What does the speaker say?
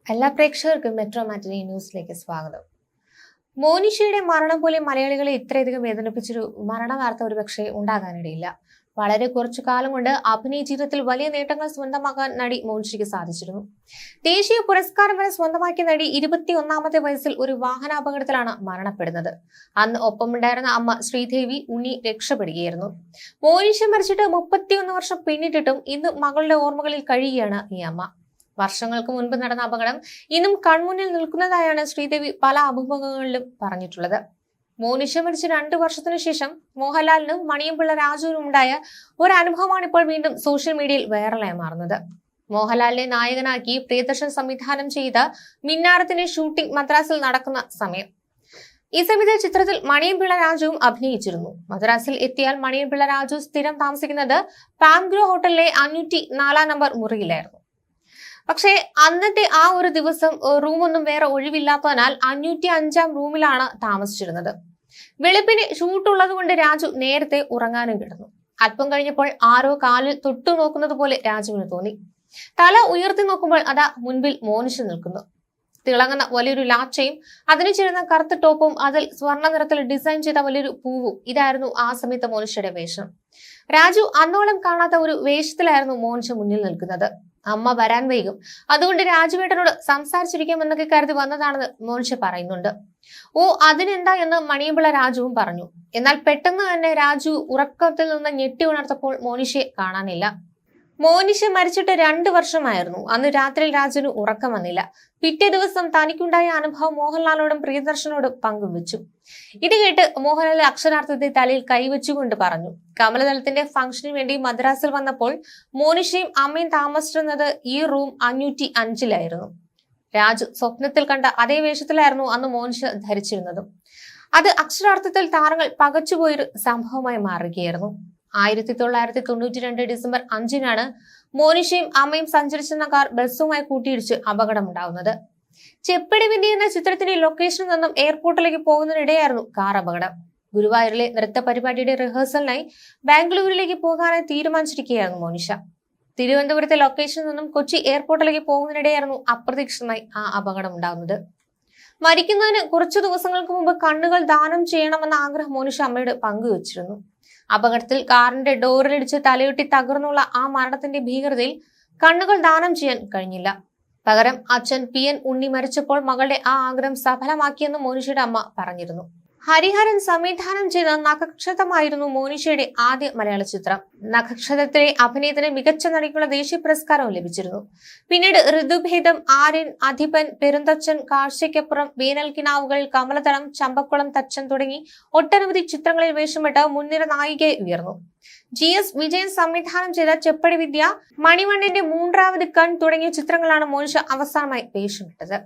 എല്ലാ പ്രേക്ഷകർക്കും മെട്രോ മാറ്റിനി ന്യൂസിലേക്ക് സ്വാഗതം. മോനിഷയുടെ മരണം പോലെ മലയാളികളെ ഇത്രയധികം വേദനിപ്പിച്ചൊരു മരണ വാർത്ത ഒരുപക്ഷെ ഉണ്ടാകാനിടയില്ല. വളരെ കുറച്ചു കാലം കൊണ്ട് അഭിനയ ജീവിതത്തിൽ വലിയ നേട്ടങ്ങൾ സ്വന്തമാക്കാൻ നടി മോനിഷയ്ക്ക് സാധിച്ചിരുന്നു. ദേശീയ പുരസ്കാരം വരെ സ്വന്തമാക്കിയ നടി 21ാമത്തെ വയസ്സിൽ ഒരു വാഹനാപകടത്തിലാണ് മരണപ്പെടുന്നത്. അന്ന് ഒപ്പമുണ്ടായിരുന്ന അമ്മ ശ്രീദേവി ഉണ്ണി രക്ഷപ്പെടുകയായിരുന്നു. മോനിഷ മരിച്ചിട്ട് 31 വർഷം പിന്നിട്ടിട്ടും ഇന്ന് മകളുടെ ഓർമ്മകളിൽ കഴിയുകയാണ് ഈ അമ്മ. വർഷങ്ങൾക്ക് മുൻപ് നടന്ന അപകടം ഇന്നും കൺമുന്നിൽ നിൽക്കുന്നതായാണ് ശ്രീദേവി പല അഭിമുഖങ്ങളിലും പറഞ്ഞിട്ടുള്ളത്. മോനിഷ മരിച്ച 2 വർഷത്തിനു ശേഷം മോഹൻലാലിനും മണിയംപിള്ള രാജുവിനും ഉണ്ടായ ഒരു അനുഭവമാണ് ഇപ്പോൾ വീണ്ടും സോഷ്യൽ മീഡിയയിൽ വൈറലായി മാറുന്നത്. മോഹൻലാലിനെ നായകനാക്കി പ്രിയദർശൻ സംവിധാനം ചെയ്ത മിന്നാരത്തിന്റെ ഷൂട്ടിംഗ് മദ്രാസിൽ നടക്കുന്ന സമയം. ഈ സമയത്ത് ചിത്രത്തിൽ മണിയംപിള്ള രാജുവും അഭിനയിച്ചിരുന്നു. മദ്രാസിൽ എത്തിയാൽ മണിയംപിള്ള രാജു സ്ഥിരം താമസിക്കുന്നത് പാംഗ്രോ ഹോട്ടലിലെ 504 നമ്പർ മുറിയിലായിരുന്നു. പക്ഷേ അന്നത്തെ ആ ഒരു ദിവസം റൂമൊന്നും വേറെ ഒഴിവില്ലാത്തതിനാൽ 505-ാം റൂമിലാണ് താമസിച്ചിരുന്നത്. വെളുപ്പിന് ഷൂട്ടുള്ളത് കൊണ്ട് രാജു നേരത്തെ ഉറങ്ങാനും കിടന്നു. അല്പം കഴിഞ്ഞപ്പോൾ ആരോ കാലിൽ തൊട്ടു നോക്കുന്നത് പോലെ രാജുവിന് തോന്നി. തല ഉയർത്തി നോക്കുമ്പോൾ അതാ മുൻപിൽ മോനിഷ നിൽക്കുന്നു. തിളങ്ങുന്ന വലിയൊരു ലാച്ചയും അതിന് ചേരുന്ന കറുത്ത ടോപ്പും അതിൽ സ്വർണ്ണ നിറത്തിൽ ഡിസൈൻ ചെയ്ത വലിയൊരു പൂവും ഇതായിരുന്നു ആ സമയത്ത് മോനിഷയുടെ വേഷം. രാജു അന്നോളം കാണാത്ത ഒരു വേഷത്തിലായിരുന്നു മോനിഷ മുന്നിൽ നിൽക്കുന്നത്. അമ്മ വരാൻ വൈകും, അതുകൊണ്ട് രാജുവേട്ടനോട് സംസാരിച്ചിരിക്കാമെന്നൊക്കെ കരുതി വന്നതാണെന്ന് മോനിഷ പറയുന്നുണ്ട്. ഓ അതിനെന്താ എന്ന് മണിയമ്പിള്ള രാജുവും പറഞ്ഞു. എന്നാൽ പെട്ടെന്ന് തന്നെ രാജു ഉറക്കത്തിൽ നിന്ന് ഞെട്ടി ഉണർത്തപ്പോൾ മോനിഷയെ കാണാനില്ല. മോനിഷ മരിച്ചിട്ട് 2 വർഷമായിരുന്നു. അന്ന് രാത്രിയിൽ രാജുവിന് ഉറക്കം വന്നില്ല. പിറ്റേ ദിവസം തനിക്കുണ്ടായ അനുഭവം മോഹൻലാലിനോടും പ്രിയദർശനോടും പങ്കുവച്ചു. ഇത് കേട്ട് മോഹൻലാൽ അക്ഷരാർത്ഥത്തിൽ തലയിൽ കൈവച്ചുകൊണ്ട് പറഞ്ഞു, കമലദളത്തിന്റെ ഫംഗ്ഷന് വേണ്ടി മദ്രാസിൽ വന്നപ്പോൾ മോനിഷയും അമ്മയും താമസിച്ചിരുന്നത് ഈ റൂം 505-ലായിരുന്നു. രാജു സ്വപ്നത്തിൽ കണ്ട അതേ വേഷത്തിലായിരുന്നു അന്ന് മോനിഷ ധരിച്ചിരുന്നതും. അത് അക്ഷരാർത്ഥത്തിൽ താരങ്ങൾ പകച്ചുപോയൊരു സംഭവമായി മാറുകയായിരുന്നു. 1992 ഡിസംബർ 5-നാണ് മോനിഷയും അമ്മയും സഞ്ചരിച്ചിരുന്ന കാർ ബസ്സുമായി കൂട്ടിയിടിച്ച് അപകടമുണ്ടാകുന്നത്. ചെപ്പടി വിന്നി എന്ന ചിത്രത്തിന്റെ ലൊക്കേഷനിൽ നിന്നും എയർപോർട്ടിലേക്ക് പോകുന്നതിനിടെയായിരുന്നു കാർ അപകടം. ഗുരുവായൂരിലെ നൃത്ത പരിപാടിയുടെ റിഹേഴ്സലിനായി ബാംഗ്ലൂരിലേക്ക് പോകാനായി തീരുമാനിച്ചിരിക്കുകയായിരുന്നു മോനിഷ. തിരുവനന്തപുരത്തെ ലൊക്കേഷനിൽ നിന്നും കൊച്ചി എയർപോർട്ടിലേക്ക് പോകുന്നതിനിടെയായിരുന്നു അപ്രതീക്ഷിതമായി ആ അപകടം ഉണ്ടാകുന്നത്. മരിക്കുന്നതിന് കുറച്ചു ദിവസങ്ങൾക്ക് മുമ്പ് കണ്ണുകൾ ദാനം ചെയ്യണമെന്ന ആഗ്രഹം മോനിഷ അമ്മയോട് പങ്കുവച്ചിരുന്നു. അപകടത്തിൽ കാറിന്റെ ഡോറിലിടിച്ച് തലയൊട്ടി തകർന്നുള്ള ആ മരണത്തിന്റെ ഭീകരതയിൽ കണ്ണുകൾ ദാനം ചെയ്യാൻ കഴിഞ്ഞില്ല. പകരം അച്ഛൻ PN ഉണ്ണി മരിച്ചപ്പോൾ മകളുടെ ആ ആഗ്രഹം സഫലമാക്കിയെന്ന് മോനിഷയുടെ അമ്മ പറഞ്ഞിരുന്നു. ഹരിഹരൻ സംവിധാനം ചെയ്ത നഖക്ഷതമായിരുന്നു മോനിഷയുടെ ആദ്യ മലയാള ചിത്രം. നഖക്ഷതത്തിലെ അഭിനയത്തിന് മികച്ച നടിക്കുള്ള ദേശീയ പുരസ്കാരവും ലഭിച്ചിരുന്നു. പിന്നീട് ഋതുഭേദം, ആര്യൻ, അധിപൻ, പെരുന്തച്ചൻ, കാഴ്ചയ്ക്കപ്പുറം, വേനൽക്കിനാവുകൾ, കമലതളം, ചമ്പക്കുളം തച്ചൻ തുടങ്ങി ഒട്ടനവധി ചിത്രങ്ങളിൽ വേഷമിട്ട് മുൻനിര നായികയെ ഉയർന്നു. GS വിജയൻ സംവിധാനം ചെയ്ത ചെപ്പടി വിദ്യ, മണിവണ്ണിന്റെ 3ാമത് കൺ തുടങ്ങിയ ചിത്രങ്ങളാണ് മോനിഷ അവസാനമായി വേഷമിട്ടത്.